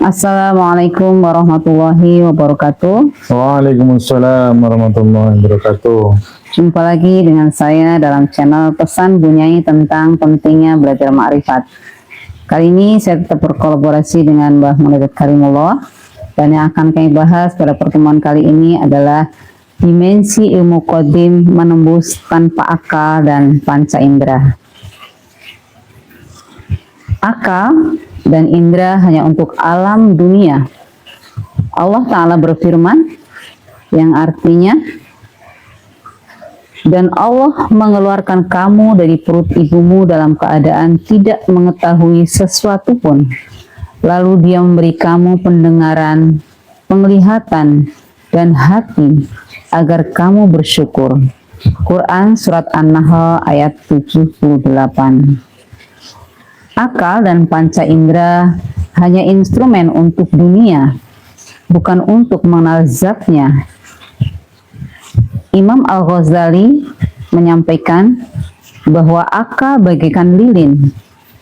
Assalamualaikum warahmatullahi wabarakatuh. Waalaikumsalam warahmatullahi wabarakatuh. Jumpa lagi dengan saya dalam channel Pesan Bunyai tentang pentingnya belajar ma'rifat. Kali ini saya tetap berkolaborasi dengan Mbah Munajat Karimullah, dan yang akan kami bahas pada pertemuan kali ini adalah dimensi ilmu qadim menembus tanpa akal dan panca indera. Akal dan indera hanya untuk alam dunia. Allah Ta'ala berfirman yang artinya, dan Allah mengeluarkan kamu dari perut ibumu dalam keadaan tidak mengetahui sesuatu pun. Lalu Dia memberi kamu pendengaran, penglihatan, dan hati agar kamu bersyukur. Quran Surat An-Nahl ayat 78. Akal dan panca indera hanya instrumen untuk dunia, bukan untuk mengenal zatnya. Imam Al-Ghazali menyampaikan bahwa akal bagaikan lilin.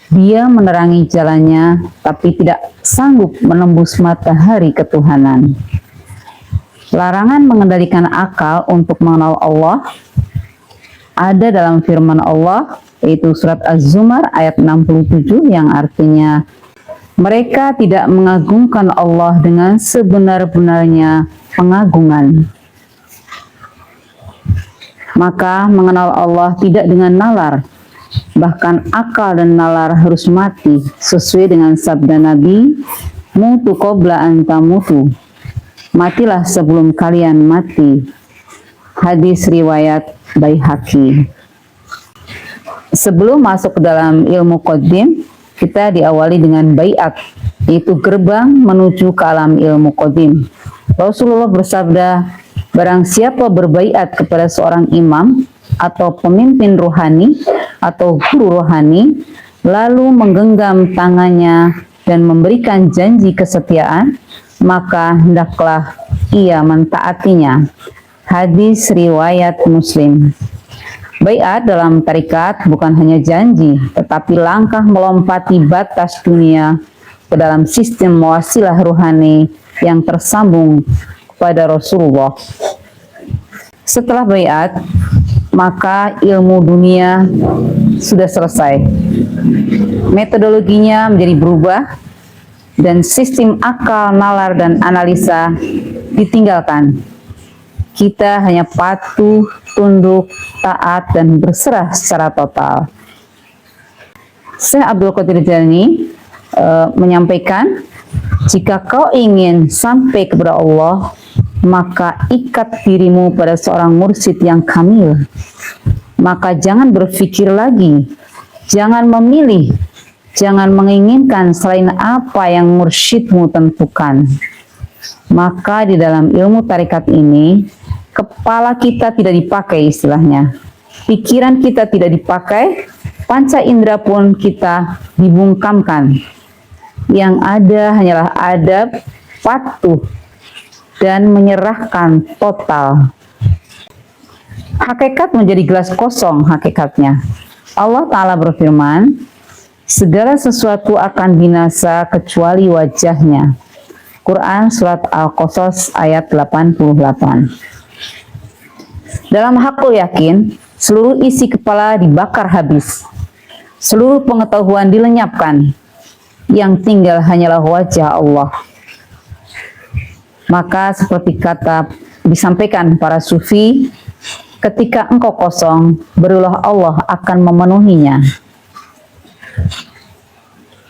Dia menerangi jalannya, tapi tidak sanggup menembus matahari ketuhanan. Larangan mengendalikan akal untuk mengenal Allah ada dalam firman Allah, yaitu surat Az-Zumar ayat 67 yang artinya, mereka tidak mengagungkan Allah dengan sebenar-benarnya pengagungan. Maka mengenal Allah tidak dengan nalar, bahkan akal dan nalar harus mati sesuai dengan sabda Nabi, mutu qabla an tamutu, matilah sebelum kalian mati. Hadis riwayat Baihaqi. Sebelum masuk ke dalam ilmu qadim, kita diawali dengan baiat, yaitu gerbang menuju ke alam ilmu qadim. Rasulullah bersabda, barang siapa berbaiat kepada seorang imam atau pemimpin rohani atau guru rohani, lalu menggenggam tangannya dan memberikan janji kesetiaan, maka hendaklah ia mentaatinya. Hadis riwayat Muslim. Baiat dalam tarikat bukan hanya janji, tetapi langkah melompati batas dunia ke dalam sistem wasilah rohani yang tersambung kepada Rasulullah. Setelah baiat, maka ilmu dunia sudah selesai. Metodologinya menjadi berubah dan sistem akal, nalar, dan analisa ditinggalkan. Kita hanya patuh, tunduk, taat, dan berserah secara total. Syekh Abdul Qadir Jailani menyampaikan, jika kau ingin sampai kepada Allah, maka ikat dirimu pada seorang mursyid yang kamil. Maka jangan berpikir lagi, jangan memilih, jangan menginginkan selain apa yang mursyidmu tentukan. Maka di dalam ilmu tarikat ini, kepala kita tidak dipakai istilahnya, pikiran kita tidak dipakai, panca indera pun kita dibungkamkan. Yang ada hanyalah adab, patuh, dan menyerahkan total. Hakikat menjadi gelas kosong hakikatnya. Allah Ta'ala berfirman, segala sesuatu akan binasa kecuali wajahnya. Quran Surat Al-Qasas ayat 88. Dalam hakul yakin, seluruh isi kepala dibakar habis, seluruh pengetahuan dilenyapkan, yang tinggal hanyalah wajah Allah. Maka seperti kata disampaikan para sufi, ketika engkau kosong, barulah Allah akan memenuhinya.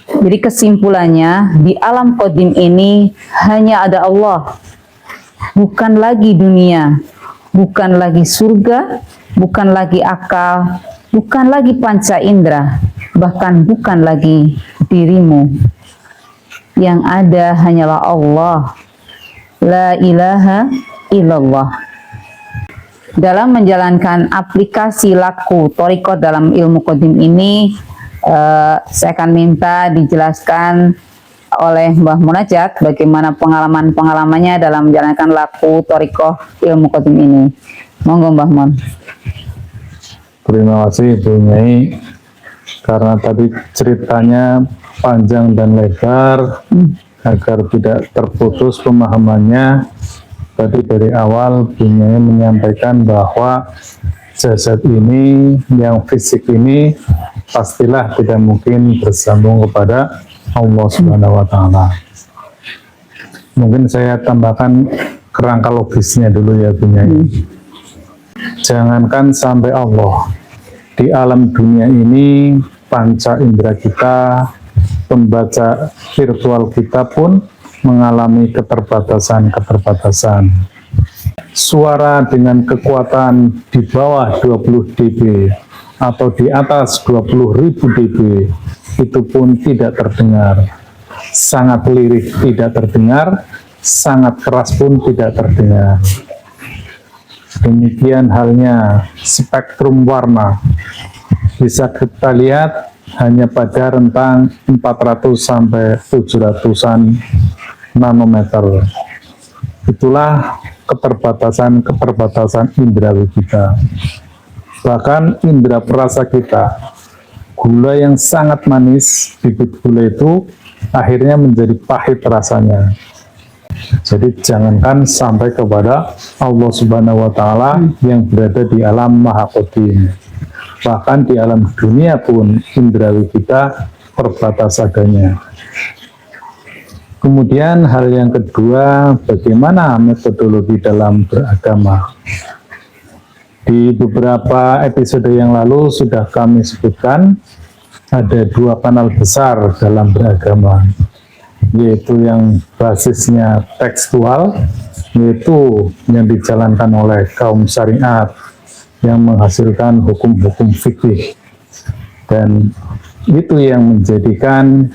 Jadi kesimpulannya, di alam qadim ini hanya ada Allah, bukan lagi dunia, bukan lagi surga, bukan lagi akal, bukan lagi panca indera, bahkan bukan lagi dirimu. Yang ada hanyalah Allah. La ilaha illallah. Dalam menjalankan aplikasi laku thariqat dalam ilmu qadim ini, saya akan minta dijelaskan oleh Mbah Munajat bagaimana pengalaman-pengalamannya dalam menjalankan laku thariqat ilmu qadim ini. Monggo Mbah Mun. Terima kasih Bu Nyai, karena tadi ceritanya panjang dan lebar, agar tidak terputus pemahamannya. Tadi dari awal Bunyai menyampaikan bahwa jasad ini, yang fisik ini, pastilah tidak mungkin bersambung kepada Allah Subhanahu wa Ta'ala. Mungkin saya tambahkan kerangka logisnya dulu ya Bunyai. Jangankan sampai Allah, di alam dunia ini panca indera kita, pembaca virtual kita pun mengalami keterbatasan-keterbatasan. Suara dengan kekuatan di bawah 20 dB atau di atas 20.000 dB itu pun tidak terdengar. Sangat lirih tidak terdengar, sangat keras pun tidak terdengar. Demikian halnya spektrum warna. Bisa kita lihat hanya pada rentang 400 sampai 700-an nanometer. Itulah keterbatasan indrawi kita. Bahkan indera perasa kita, gula yang sangat manis, bibit gula itu akhirnya menjadi pahit rasanya. Jadi jangankan sampai kepada Allah Subhanahu wa Ta'ala yang berada di alam Maha Qadim. Bahkan di alam dunia pun indrawi kita terbatas adanya. Kemudian hal yang kedua, bagaimana metodologi dalam beragama. Di beberapa episode yang lalu sudah kami sebutkan ada dua kanal besar dalam beragama, yaitu yang basisnya tekstual, yaitu yang dijalankan oleh kaum syariat yang menghasilkan hukum-hukum fikih, dan itu yang menjadikan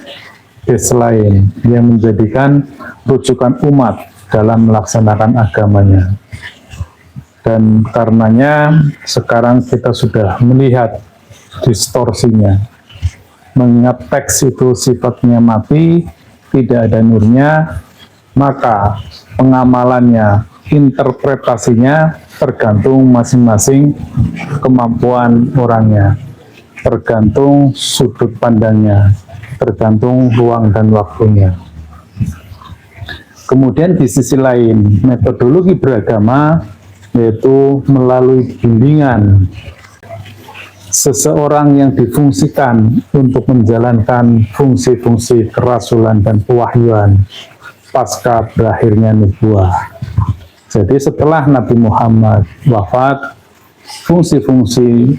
baseline, yang menjadikan rujukan umat dalam melaksanakan agamanya. Dan karenanya sekarang kita sudah melihat distorsinya, mengingat teks itu sifatnya mati, tidak ada nurnya, maka pengamalannya, interpretasinya tergantung masing-masing kemampuan orangnya, tergantung sudut pandangnya, tergantung ruang dan waktunya. Kemudian di sisi lain, metodologi beragama yaitu melalui bimbingan seseorang yang difungsikan untuk menjalankan fungsi-fungsi kerasulan dan pewahyuan pasca berakhirnya nubuah. Jadi setelah Nabi Muhammad wafat, fungsi-fungsi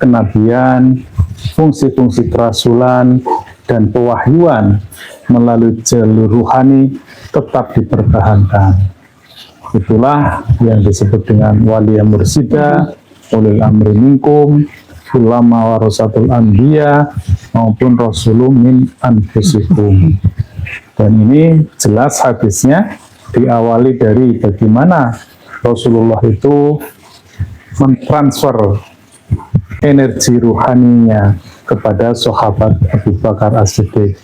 kenabian, fungsi-fungsi kerasulan dan pewahyuan melalui jalur ruhani tetap dipertahankan. Itulah yang disebut dengan waliya mursida, ulil amri minkum, ulama warasatul anbiya, maupun rasulun min anfusikum. Dan ini jelas hadisnya diawali dari bagaimana Rasulullah itu mentransfer energi ruhaninya kepada sahabat Abu Bakar As-Siddiq.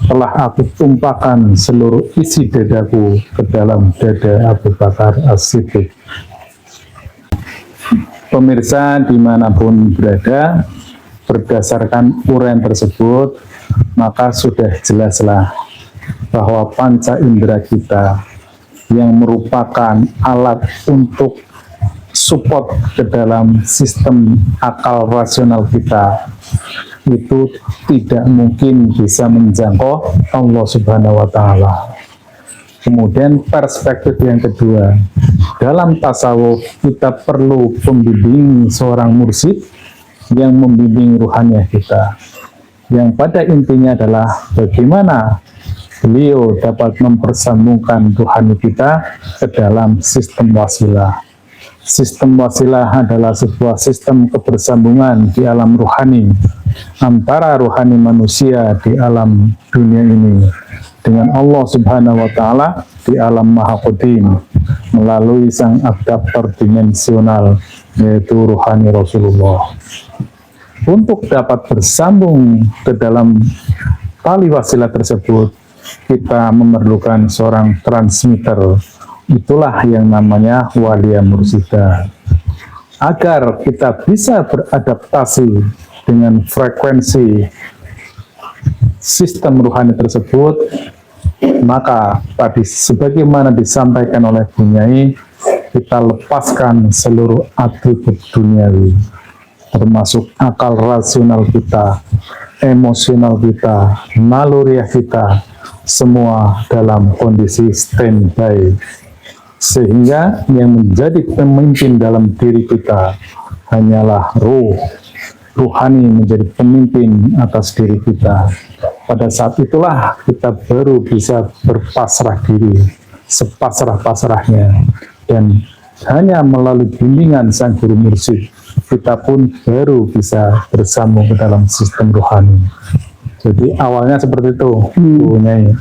Telah aku tumpahkan seluruh isi dadaku ke dalam dada Abu Bakar As-Siddiq. Pemirsa dimanapun berada, berdasarkan uraian tersebut, maka sudah jelaslah bahwa panca indera kita yang merupakan alat untuk support ke dalam sistem akal rasional kita itu tidak mungkin bisa menjangkau Allah Subhanahu wa Ta'ala. Kemudian perspektif yang kedua, dalam tasawuf kita perlu pembimbing seorang mursyid yang membimbing ruhaniah kita, yang pada intinya adalah bagaimana beliau dapat mempersambungkan ruhani kita ke dalam sistem wasilah. Sistem wasilah adalah sebuah sistem kebersambungan di alam ruhani antara ruhani manusia di alam dunia ini dengan Allah Subhanahu wa Ta'ala di alam Maha Qadim melalui sang adaptor dimensional, yaitu ruhani Rasulullah. Untuk dapat bersambung ke dalam tali wasilah tersebut, kita memerlukan seorang transmitter. Itulah yang namanya waliya mursida. Agar kita bisa beradaptasi dengan frekuensi sistem ruhani tersebut, Maka tadi sebagaimana disampaikan oleh Bunyai, kita lepaskan seluruh atribut duniawi, termasuk akal rasional kita, emosional kita, naluriah kita, semua dalam kondisi standby. Sehingga yang menjadi pemimpin dalam diri kita hanyalah rohani menjadi pemimpin atas diri kita. Pada saat itulah kita baru bisa berpasrah diri sepasrah-pasrahnya, dan hanya melalui bimbingan Sang Guru Mursyid kita pun baru bisa bersambung ke dalam sistem rohani. Jadi awalnya seperti itu. Bunyai.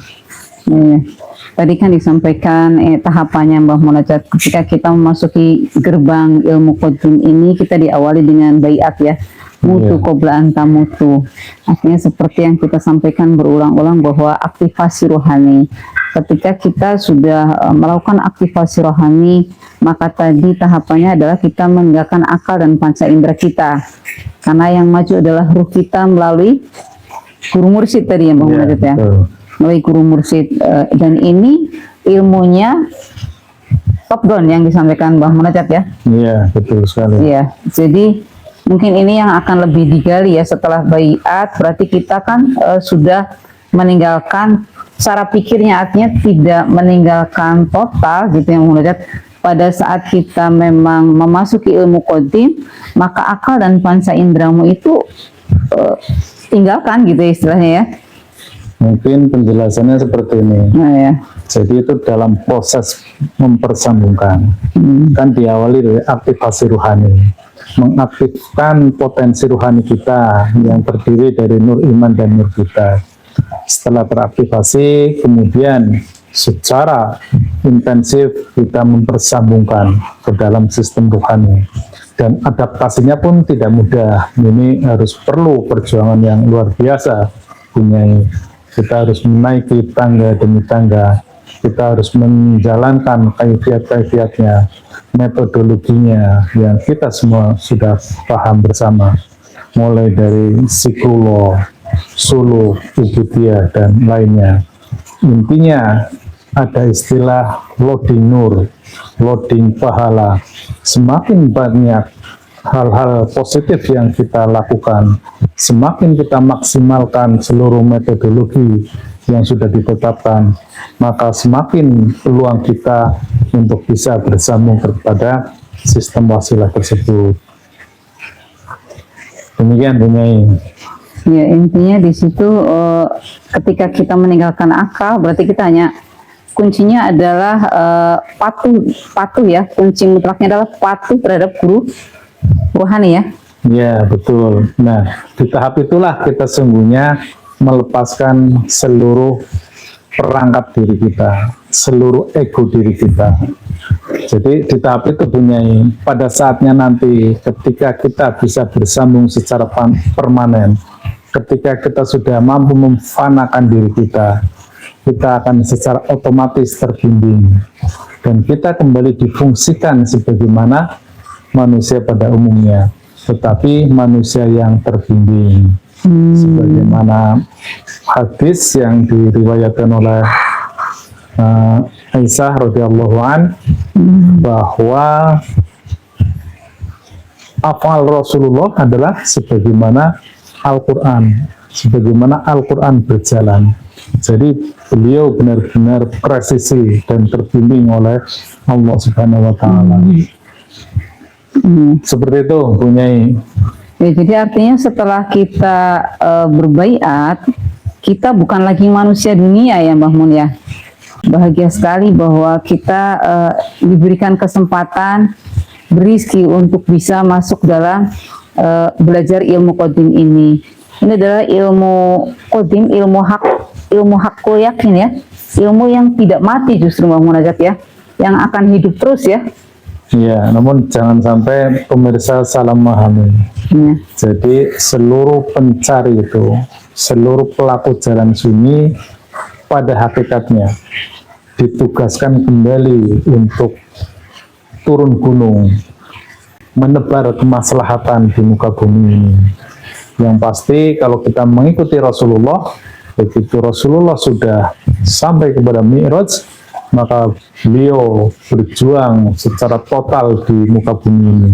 Tadi kan disampaikan tahapannya Mbah Munajat, ketika kita memasuki gerbang ilmu qadim ini, kita diawali dengan baiat ya, mutu qobla anta mutu. Artinya seperti yang kita sampaikan berulang-ulang bahwa aktivasi rohani. Ketika kita sudah melakukan aktivasi rohani, maka tadi tahapannya adalah kita meninggalkan akal dan panca indera kita. Karena yang maju adalah ruh kita melalui Guru Mursyid tadi ya Mbah Munajat ya. Melalui Guru Mursyid, dan ini ilmunya top down yang disampaikan Mbah Munajat ya. Iya, betul sekali. Iya, jadi mungkin ini yang akan lebih digali ya setelah baiat. Berarti kita kan sudah meninggalkan cara pikirnya, artinya tidak meninggalkan total gitu yang Munajat. Pada saat kita memang memasuki ilmu qadim, maka akal dan panca indramu itu tinggalkan gitu ya istilahnya ya. Mungkin penjelasannya seperti ini. Nah, ya. Jadi itu dalam proses mempersambungkan. Kan diawali dari aktivasi rohani, mengaktifkan potensi rohani kita yang terdiri dari nur iman dan nur kita. Setelah teraktivasi, kemudian secara intensif kita mempersambungkan ke dalam sistem rohani. Dan adaptasinya pun tidak mudah. Ini harus perlu perjuangan yang luar biasa. Kita harus menaiki tangga demi tangga. Kita harus menjalankan kaifiat-kaifiatnya, metodologinya yang kita semua sudah paham bersama. Mulai dari psikolog, suluh, ubudiyah, dan lainnya. Intinya ada istilah loading nur, loading pahala. Semakin banyak hal-hal positif yang kita lakukan, semakin kita maksimalkan seluruh metodologi yang sudah ditetapkan, maka semakin peluang kita untuk bisa bersambung kepada sistem wasilah tersebut. Demikian Bunyai. Ya, intinya di situ ketika kita meninggalkan akal, berarti kita hanya kuncinya adalah patuh ya. Kunci mutlaknya adalah patuh terhadap guru rohani ya. Ya, betul. Nah, di tahap itulah kita sungguhnya melepaskan seluruh perangkap diri kita, seluruh ego diri kita. Jadi di tahap itu Bunyai, pada saatnya nanti ketika kita bisa bersambung secara permanen, ketika kita sudah mampu memfanakan diri kita, kita akan secara otomatis terbimbing dan kita kembali difungsikan sebagaimana manusia pada umumnya, tetapi manusia yang terbimbing. Sebagaimana hadis yang diriwayatkan oleh Aisyah radhiyallahu an, bahwa afal Rasulullah adalah sebagaimana Al-Quran, sebagaimana Al-Quran berjalan. Jadi beliau benar-benar presisi dan terbimbing oleh Allah Subhanahu wa Ta'ala. Seperti itu Bunyai. Ya, jadi artinya setelah kita berbaiat, kita bukan lagi manusia dunia ya Mbah Mun ya. Bahagia sekali bahwa kita diberikan kesempatan, berizki untuk bisa masuk dalam belajar ilmu qadim ini. Ini adalah ilmu qadim, ilmu hakul yakin ya. Ilmu yang tidak mati justru Mbah Munajat ya, yang akan hidup terus ya. Iya, namun jangan sampai pemirsa salah memahami. Ya. Jadi seluruh pencari itu, seluruh pelaku jalan sunyi pada hakikatnya ditugaskan kembali untuk turun gunung, menebar kemaslahatan di muka bumi ini. Yang pasti kalau kita mengikuti Rasulullah, begitu Rasulullah sudah sampai kepada Mi'raj, maka beliau berjuang secara total di muka bumi ini.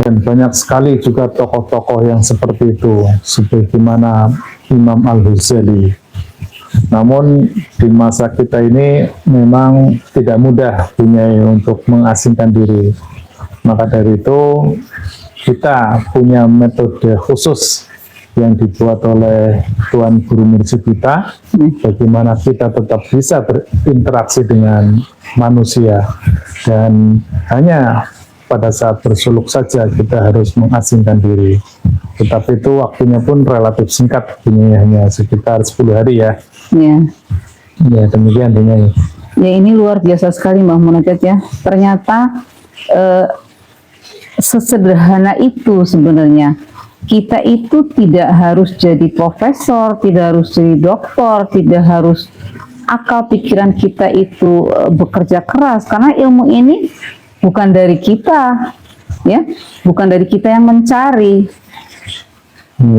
Dan banyak sekali juga tokoh-tokoh yang seperti itu, sebagaimana Imam Al-Ghazali. Namun di masa kita ini memang tidak mudah Bunyai untuk mengasingkan diri. Maka dari itu kita punya metode khusus yang dibuat oleh Tuan Guru Mursyid kita, bagaimana kita tetap bisa berinteraksi dengan manusia, dan hanya pada saat bersuluk saja kita harus mengasingkan diri. Tetapi itu waktunya pun relatif singkat, ini hanya sekitar 10 hari ya. Ya. Ya, demikian Bunyai. Ya, ini luar biasa sekali Mbah Munajat ya. Ternyata sesederhana itu sebenarnya. Kita itu tidak harus jadi profesor, tidak harus jadi doktor, tidak harus akal pikiran kita itu bekerja keras, karena ilmu ini bukan dari kita, ya, bukan dari kita yang mencari.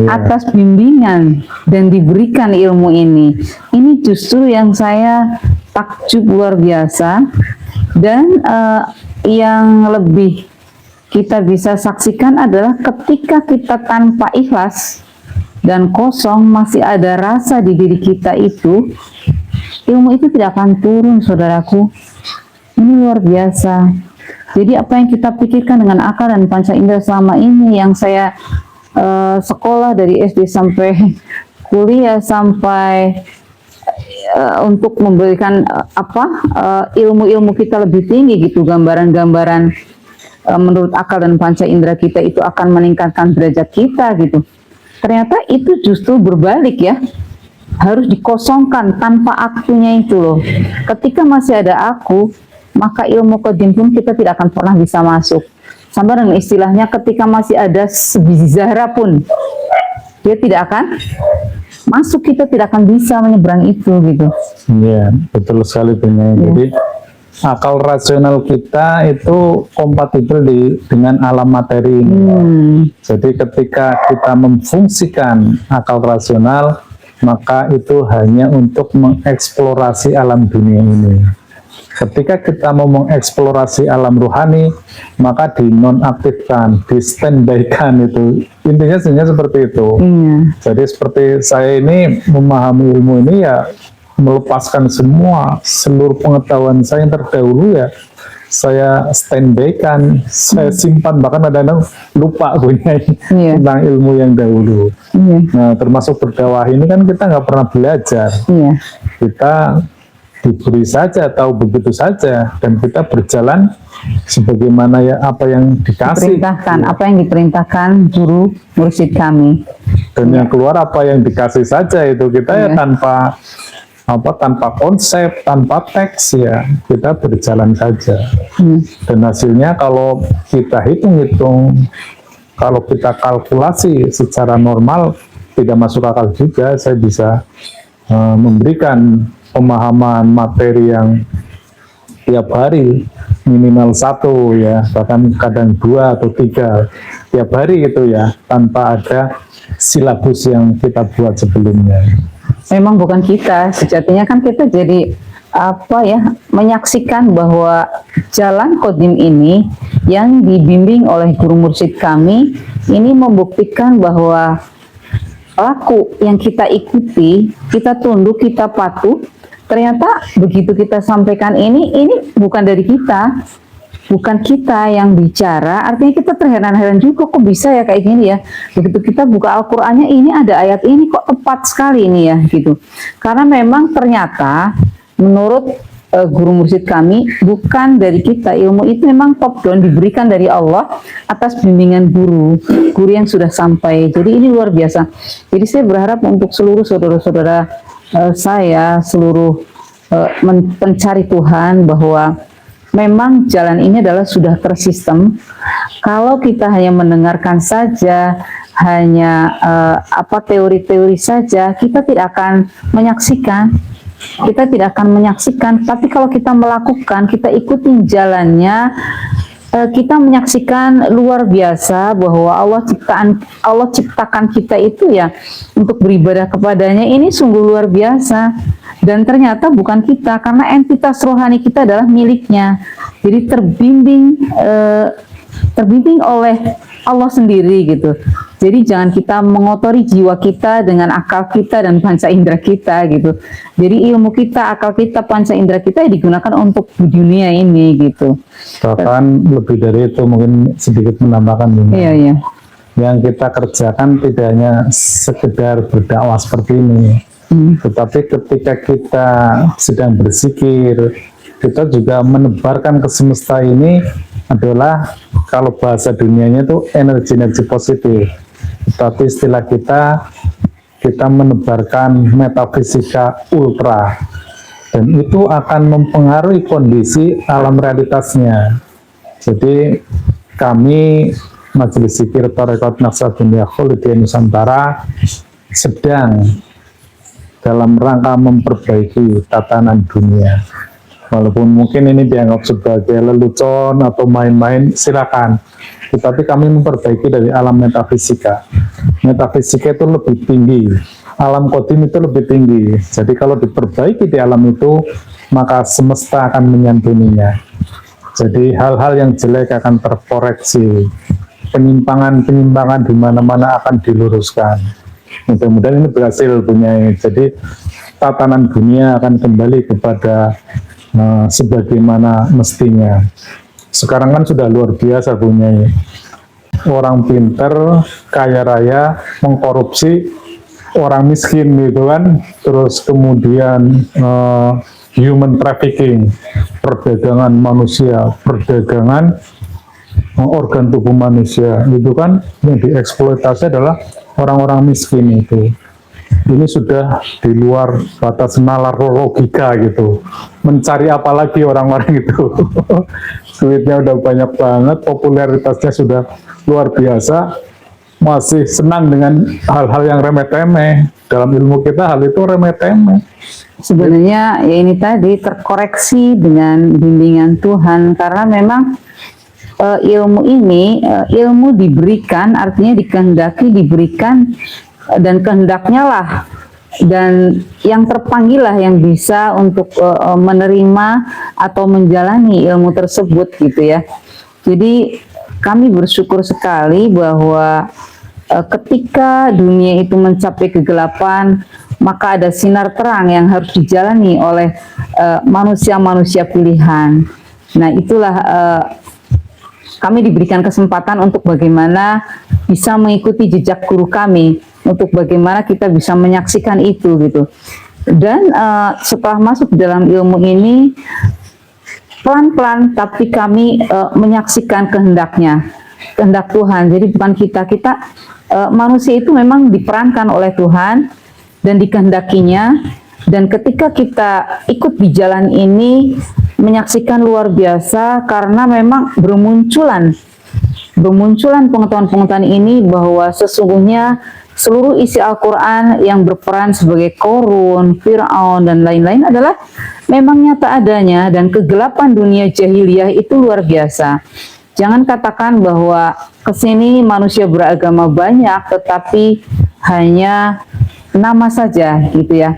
Atas bimbingan dan diberikan ilmu ini. Ini justru yang saya takjub luar biasa, dan yang lebih kita bisa saksikan adalah ketika kita tanpa ikhlas dan kosong, masih ada rasa di diri kita itu, ilmu itu tidak akan turun, saudaraku. Ini luar biasa. Jadi apa yang kita pikirkan dengan akal dan panca indera selama ini, yang saya sekolah dari SD sampai kuliah, sampai untuk memberikan ilmu-ilmu kita lebih tinggi gitu, gambaran-gambaran menurut akal dan panca indera kita itu akan meningkatkan derajat kita gitu. Ternyata itu justru berbalik ya, harus dikosongkan tanpa akunya itu loh. Ketika masih ada aku, maka ilmu qadim pun kita tidak akan pernah bisa masuk. Sama dengan istilahnya, ketika masih ada sebiji zahra pun dia tidak akan masuk, kita tidak akan bisa menyeberang itu gitu. Iya, betul sekali Bunyai. Ya. Jadi akal rasional kita itu kompatibel dengan alam materi ini. Jadi ketika kita memfungsikan akal rasional, maka itu hanya untuk mengeksplorasi alam dunia ini. Ketika kita mau mengeksplorasi alam rohani, maka dinonaktifkan, di standby-kan itu. Intinya sebenarnya seperti itu. Jadi seperti saya ini memahami ilmu ini ya, melepaskan seluruh pengetahuan saya yang terdahulu ya, saya standby-kan, saya simpan, bahkan kadang-kadang lupa tentang ilmu yang dahulu. Nah, termasuk berdakwah ini kan kita nggak pernah belajar. Kita diberi saja, tahu begitu saja, dan kita berjalan sebagaimana ya apa yang dikasih, apa yang diperintahkan guru mursyid kami, dan yang keluar apa yang dikasih saja. Itu kita ya tanpa konsep, tanpa teks, ya kita berjalan saja. Dan hasilnya kalau kita hitung-hitung, kalau kita kalkulasi secara normal, tidak masuk akal juga. Saya bisa memberikan pemahaman materi yang tiap hari minimal 1 ya, bahkan kadang 2 atau 3 tiap hari itu ya, tanpa ada silabus yang kita buat sebelumnya. Memang bukan kita, sejatinya kan kita jadi menyaksikan bahwa jalan qadim ini yang dibimbing oleh guru mursyid kami ini membuktikan bahwa laku yang kita ikuti, kita tunduk, kita patuh. Ternyata begitu kita sampaikan ini bukan dari kita, bukan kita yang bicara. Artinya kita terheran-heran juga, kok bisa ya kayak gini ya. Begitu kita buka Al-Qur'annya, ini ada ayat ini kok tepat sekali ini ya gitu. Karena memang ternyata menurut guru mursyid kami, bukan dari kita. Ilmu itu memang top down, diberikan dari Allah atas bimbingan guru yang sudah sampai. Jadi ini luar biasa. Jadi saya berharap untuk seluruh saudara-saudara saya, seluruh pencari Tuhan, bahwa memang jalan ini adalah sudah tersistem. Kalau kita hanya mendengarkan saja, hanya teori-teori saja, kita tidak akan menyaksikan. Tapi kalau kita melakukan, kita ikutin jalannya, kita menyaksikan luar biasa bahwa Allah ciptakan kita itu ya untuk beribadah kepadanya. Ini sungguh luar biasa. Dan ternyata bukan kita, karena entitas rohani kita adalah miliknya. Jadi terbimbing oleh Allah sendiri gitu. Jadi jangan kita mengotori jiwa kita dengan akal kita dan panca indera kita gitu. Jadi ilmu kita, akal kita, panca indera kita digunakan untuk di dunia ini gitu. Bahkan lebih dari itu, mungkin sedikit menambahkan ini. Iya, iya. Yang kita kerjakan tidak hanya sekedar berdakwah seperti ini, tetapi ketika kita sedang berzikir, kita juga menebarkan ke semesta ini adalah, kalau bahasa dunianya itu energi-energi positif. Tetapi istilah kita menebarkan metafisika ultra, dan itu akan mempengaruhi kondisi alam realitasnya. Jadi kami Majelis Zikir Tarekat Naksabandiyah Kholidiyah Nusantara sedang dalam rangka memperbaiki tatanan dunia. Walaupun mungkin ini dianggap sebagai lelucon atau main-main, silakan. Tetapi kami memperbaiki dari alam metafisika. Metafisika itu lebih tinggi, alam kodim itu lebih tinggi. Jadi kalau diperbaiki di alam itu, maka semesta akan menyantuninya. Jadi hal-hal yang jelek akan terkoreksi, penyimpangan-penyimpangan di mana-mana akan diluruskan. Mudah-mudahan ini berhasil punya. Jadi tatanan dunia akan kembali kepada sebagaimana mestinya. Sekarang kan sudah luar biasa punya. Orang pinter, kaya raya, mengkorupsi orang miskin gitu kan. Terus kemudian human trafficking, perdagangan manusia, perdagangan organ tubuh manusia, itu kan yang dieksploitasi adalah orang-orang miskin itu. Ini sudah di luar batas nalar logika gitu. Mencari apa lagi orang-orang itu? Duitnya udah banyak banget, popularitasnya sudah luar biasa, masih senang dengan hal-hal yang remeh-temeh. Dalam ilmu kita hal itu remeh-temeh. Sebenarnya ya ini tadi terkoreksi dengan bimbingan Tuhan, karena memang ilmu ini, ilmu diberikan, artinya dikehendaki, diberikan, dan kehendaknya lah, dan yang terpanggil lah yang bisa untuk menerima atau menjalani ilmu tersebut gitu ya. Jadi kami bersyukur sekali bahwa ketika dunia itu mencapai kegelapan, maka ada sinar terang yang harus dijalani oleh manusia-manusia pilihan. Nah itulah kami diberikan kesempatan untuk bagaimana bisa mengikuti jejak guru kami, untuk bagaimana kita bisa menyaksikan itu gitu. Dan setelah masuk dalam ilmu ini, pelan-pelan tapi kami menyaksikan kehendaknya, kehendak Tuhan. Jadi bukan kita manusia itu memang diperankan oleh Tuhan dan dikehendakinya. Dan ketika kita ikut di jalan ini, menyaksikan luar biasa, karena memang bermunculan pengetahuan-pengetahuan ini bahwa sesungguhnya seluruh isi Al-Quran yang berperan sebagai Korun, Fir'aun, dan lain-lain adalah memang nyata adanya, dan kegelapan dunia jahiliyah itu luar biasa. Jangan katakan bahwa kesini manusia beragama banyak, tetapi hanya nama saja gitu ya.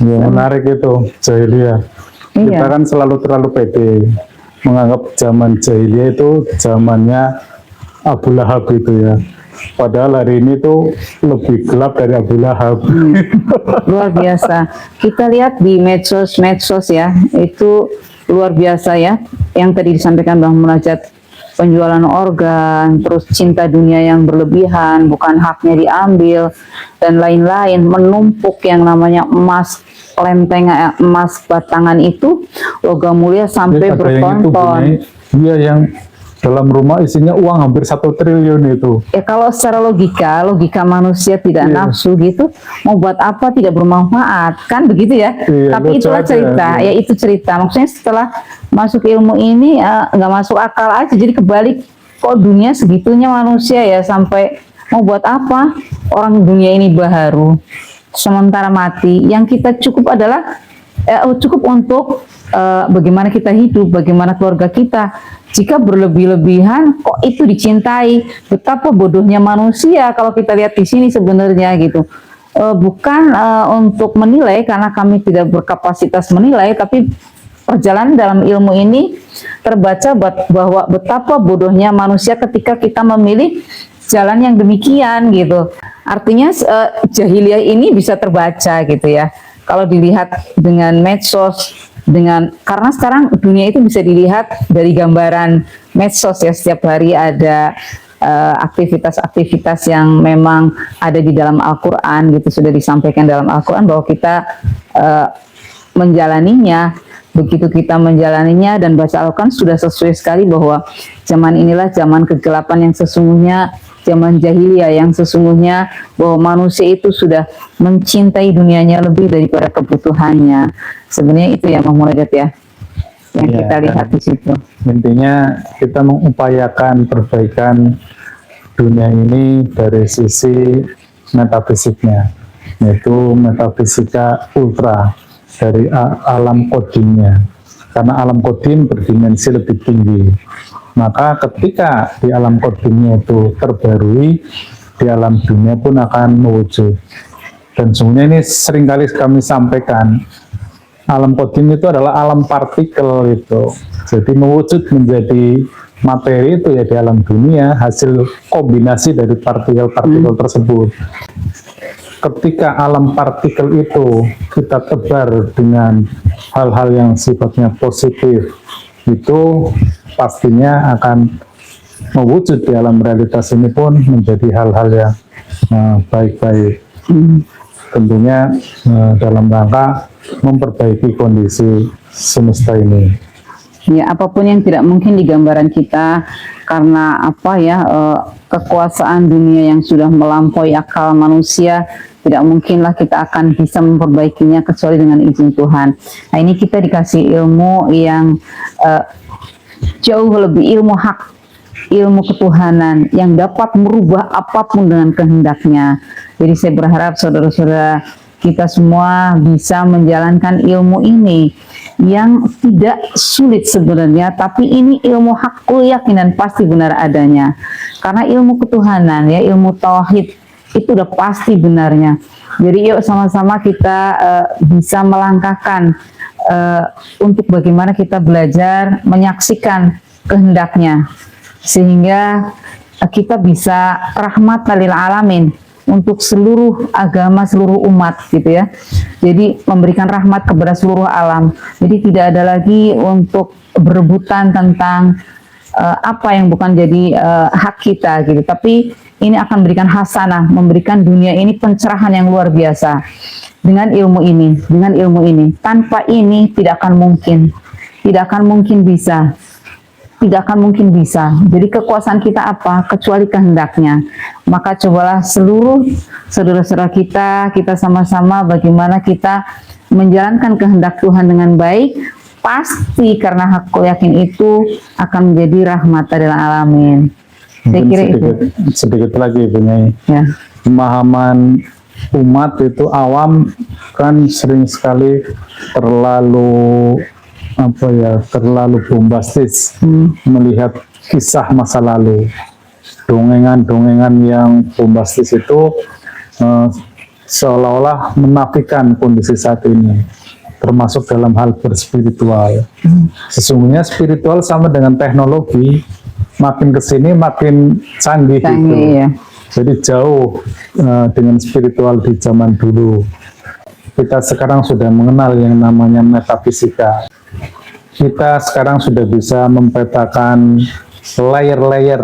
Ya, menarik itu jahiliyah. Iya. Kita kan selalu terlalu pede menganggap zaman jahiliyah itu zamannya Abu Lahab itu ya. Padahal hari ini tuh lebih gelap dari Abu Lahab. Luar biasa. Kita lihat di medsos ya, itu luar biasa ya. Yang tadi disampaikan Bang Munajat, penjualan organ, terus cinta dunia yang berlebihan, bukan haknya diambil, dan lain-lain, menumpuk yang namanya emas, lempengan emas batangan itu, logam mulia sampai bertonton. Iya, yang dalam rumah isinya uang hampir 1 triliun itu. Ya kalau secara logika manusia tidak nafsu gitu, mau buat apa, tidak bermanfaat, kan begitu ya. Tapi itulah cerita, ya itu cerita. Maksudnya setelah masuk ilmu ini nggak masuk akal aja, jadi kebalik, kok dunia segitunya manusia ya, sampai mau buat apa, orang dunia ini baharu, sementara mati. Yang kita cukup adalah cukup untuk bagaimana kita hidup, bagaimana keluarga kita. Jika berlebih-lebihan, kok itu dicintai? Betapa bodohnya manusia kalau kita lihat di sini sebenarnya gitu. bukan untuk menilai karena kami tidak berkapasitas menilai, tapi perjalanan dalam ilmu ini terbaca bahwa betapa bodohnya manusia ketika kita memilih jalan yang demikian gitu. Artinya jahiliyah ini bisa terbaca gitu ya. Kalau dilihat dengan medsos, karena sekarang dunia itu bisa dilihat dari gambaran medsos ya, setiap hari ada aktivitas-aktivitas yang memang ada di dalam Al-Quran gitu, sudah disampaikan dalam Al-Quran bahwa kita menjalaninya. Begitu kita menjalaninya dan baca Al-Quran sudah sesuai sekali bahwa zaman inilah zaman kegelapan yang sesungguhnya, zaman jahiliyah yang sesungguhnya, bahwa manusia itu sudah mencintai dunianya lebih daripada kebutuhannya. Sebenarnya itu ya Bang Muradat ya, yang Ya, kita lihat di situ. Intinya kita mengupayakan perbaikan dunia ini dari sisi metafisiknya, yaitu metafisika ultra dari alam kodimnya. Karena alam kodim berdimensi lebih tinggi. Maka ketika di alam kodimnya itu terbarui, di alam dunia pun akan mewujud. Dan sebenarnya ini seringkali kami sampaikan, alam kodim itu adalah alam partikel itu. Jadi mewujud menjadi materi itu ya di alam dunia, hasil kombinasi dari partikel-partikel tersebut. Ketika alam partikel itu kita tebar dengan hal-hal yang sifatnya positif, itu pastinya akan mewujud di alam realitas ini pun menjadi hal-hal yang baik-baik. Tentunya dalam rangka memperbaiki kondisi semesta ini. Ya, apapun yang tidak mungkin di gambaran kita karena apa ya, kekuasaan dunia yang sudah melampaui akal manusia, tidak mungkinlah kita akan bisa memperbaikinya kecuali dengan izin Tuhan. Nah, ini kita dikasih ilmu yang jauh lebih ilmu hak, ilmu ketuhanan yang dapat merubah apapun dengan kehendaknya. Jadi saya berharap saudara-saudara kita semua bisa menjalankan ilmu ini yang tidak sulit sebenarnya, tapi ini ilmu hakul yakin dan pasti benar adanya. Karena ilmu ketuhanan ya, ilmu tauhid itu udah pasti benarnya. Jadi yuk sama-sama kita bisa melangkahkan untuk bagaimana kita belajar menyaksikan kehendaknya, sehingga kita bisa rahmat lil alamin untuk seluruh agama, seluruh umat gitu ya. Jadi memberikan rahmat kepada seluruh alam. Jadi tidak ada lagi untuk berebutan tentang apa yang bukan jadi hak kita gitu. Tapi ini akan memberikan hasanah, memberikan dunia ini pencerahan yang luar biasa. Dengan ilmu ini, dengan ilmu ini. Tanpa ini tidak akan mungkin. Tidak akan mungkin bisa. Tidak akan mungkin bisa. Jadi kekuasaan kita apa? Kecuali kehendaknya. Maka cobalah seluruh saudara-saudara kita sama-sama bagaimana kita menjalankan kehendak Tuhan dengan baik. Pasti karena hakul yakin itu akan menjadi rahmat dari alamin. Saya kira sedikit lagi punya ya. Pemahaman umat itu awam kan sering sekali terlalu terlalu bombastis melihat kisah masa lalu. Dongengan-dongengan yang bombastis itu seolah-olah menafikan kondisi saat ini, termasuk dalam hal berspiritual. Sesungguhnya spiritual sama dengan teknologi, makin kesini makin canggih gitu. Ya. Jadi jauh dengan spiritual di zaman dulu. Kita sekarang sudah mengenal yang namanya metafisika. Kita sekarang sudah bisa mempetakan layer-layer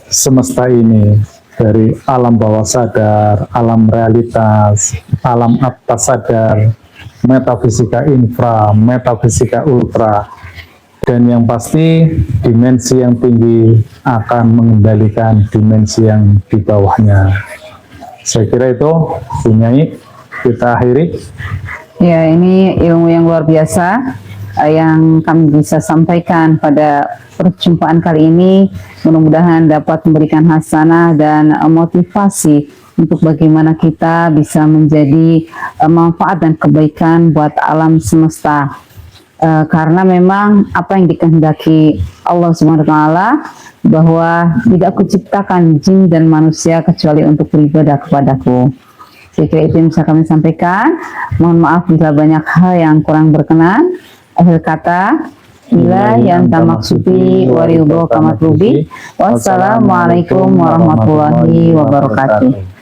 semesta ini, dari alam bawah sadar, alam realitas, alam atas sadar, metafisika infra, metafisika ultra, dan yang pasti dimensi yang tinggi akan mengendalikan dimensi yang di bawahnya. Saya kira itu Bunyai, kita akhiri. Ya, ini ilmu yang luar biasa yang kami bisa sampaikan pada perjumpaan kali ini. Mudah-mudahan dapat memberikan hasanah dan motivasi untuk bagaimana kita bisa menjadi manfaat dan kebaikan buat alam semesta. Karena memang apa yang dikehendaki Allah SWT bahwa tidak kuciptakan jin dan manusia kecuali untuk beribadah kepadaku. Saya kira itu yang bisa kami sampaikan. Mohon maaf bila banyak hal yang kurang berkenan. Akhir kata, bila yang tamaksuti waridho kamatlubi. Wassalamualaikum warahmatullahi wabarakatuh.